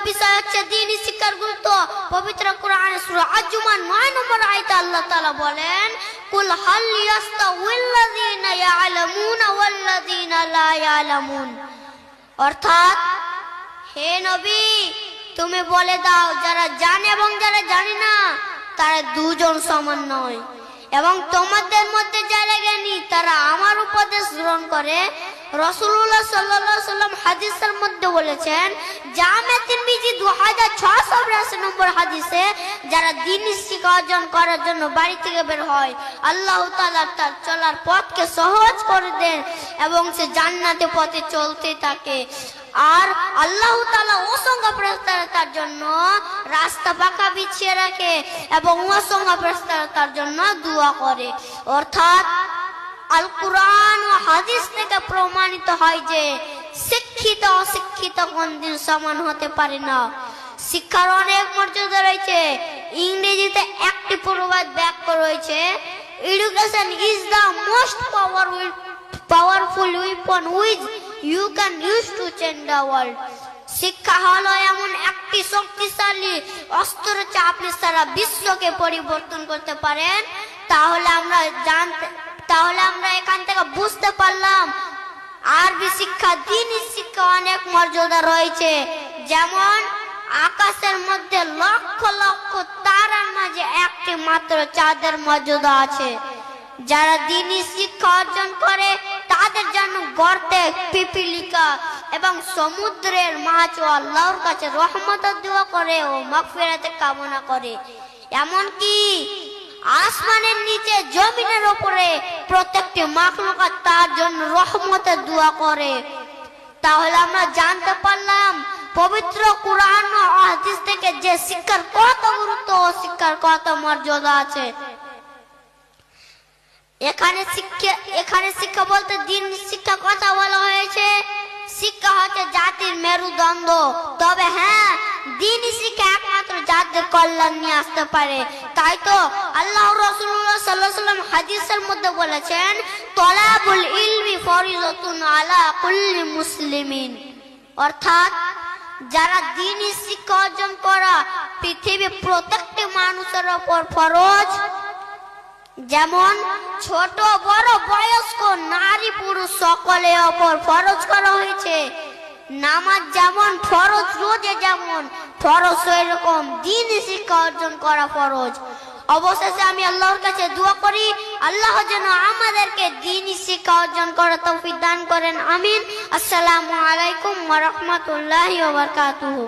বিষয় হচ্ছে দ্বীনি শিক্ষার গুরুত্ব। পবিত্র কোরআনে সূরা আজ-জুমার 9 নম্বর আয়াতে আল্লাহ তাআলা বলেন, কুল হাল ইয়াস্তাউিল্লাযীনা ইয়ালামুনা ওয়াল্লাযীনা লা ইয়ালামুন। অর্থাৎ হে নবী, তুমি বলে দাও, যারা জানে এবং যারা জানে না তারা দুজন সমান নয়, এবং তোমাদের মধ্যে যারা জ্ঞানী তারা আমার উপদেশ গ্রহণ করে। রাসূলুল্লাহ সাল্লাল্লাহু আলাইহি ওয়াসাল্লাম হাদিসের মধ্যে বলেছেন, জামে তিরমিজি 2682 নম্বর হাদিসে, যারা দ্বীনি শিক্ষা অর্জন করার জন্য বাড়ি থেকে বের হয়, আল্লাহ তাআলা তার চলার পথকে সহজ করে দেন এবং সে জান্নাতের পথে চলতে থাকে। আর আল্লাহ তাআলা অসংখ্য ফেরেশতারা তার জন্য রাস্তা পাকা বিছিয়ে রাখে এবং অসংখ্য ফেরেশতারা তার জন্য দোয়া করে। অর্থাৎ আল কুরআন ও হাদিস থেকে প্রমাণিত হয় যে শিক্ষিত অশিক্ষিত কোনদিন সমান হতে পারে না। শিক্ষার অনেক মর্যাদা রয়েছে। ইংরেজিতে একটি প্রবাদ বাক্য রয়েছে, education is the most powerful weapon which you can use to change the world. শিক্ষা হলো এমন একটি শক্তিশালী অস্ত্র যা আপনি সারা বিশ্বকে পরিবর্তন করতে পারেন। তাহলে আমরা এখান থেকে বুঝতে পারলাম আরবি শিক্ষা, দ্বীনি শিক্ষা অনেক মর্যাদা রয়েছে। যেমন আকাশের মধ্যে লক্ষ লক্ষ তারার মাঝে একটি মাত্র চাঁদের মর্যাদা আছে। যারা দ্বীনি শিক্ষা অর্জন করে তাদের জন্য গর্তে পিপিলিকা এবং সমুদ্রের মাছ ও আল্লাহর কাছে রহমতের দোয়া করে ও মাগফিরাতের কামনা করে। এমনকি আসমানের নিচে জমিনের উপরে প্রত্যেকটি মাখলুকাত তার জন্য রহমতের দোয়া করে। তাহলে আমরা জানতে পারলাম পবিত্র কোরআন ও হাদিস থেকে যে শিক্ষার কত গুরুত্ব ও শিক্ষার কত মর্যাদা আছে। এখানে শিক্ষা বলতে দ্বীনি শিক্ষা কথা বলা হয়েছে। শিক্ষা হচ্ছে জাতির মেরুদণ্ড। তবে হ্যাঁ, দ্বীনি শিক্ষা একমাত্র জাতির কল্যাণ নিয়ে আসতে পারে। তাই তো আল্লাহ রাসূলুল্লাহ সাল্লাল্লাহু আলাইহি ওয়াসাল্লাম হাদিসের মধ্যে বলেছেন, তলাবুল ইলমি ফরিজাতুন আলা কুল্লি মুসলিমিন। অর্থাৎ যারা দ্বীনি শিক্ষা অর্জন করা পৃথিবীর প্রত্যেকটি মানুষের উপর ফরজ। যেমন ছোট বড় বয়স্ক নারী পুরুষ সকলের উপর ফরজ করা হয়েছে। নামাজ যেমন ফরজ, রোজা যেমন ফরজ, সেরকম দ্বীনি শিক্ষা অর্জন করা ফরজ। অবশেষে আমি আল্লাহর কাছে দোয়া করি, আল্লাহ যেন আমাদেরকে দ্বীনি শিক্ষা অর্জন করার তৌফিক দান করেন। আমিন। আসসালামু আলাইকুম ওয়া রাহমাতুল্লাহি ওয়া বারাকাতুহু।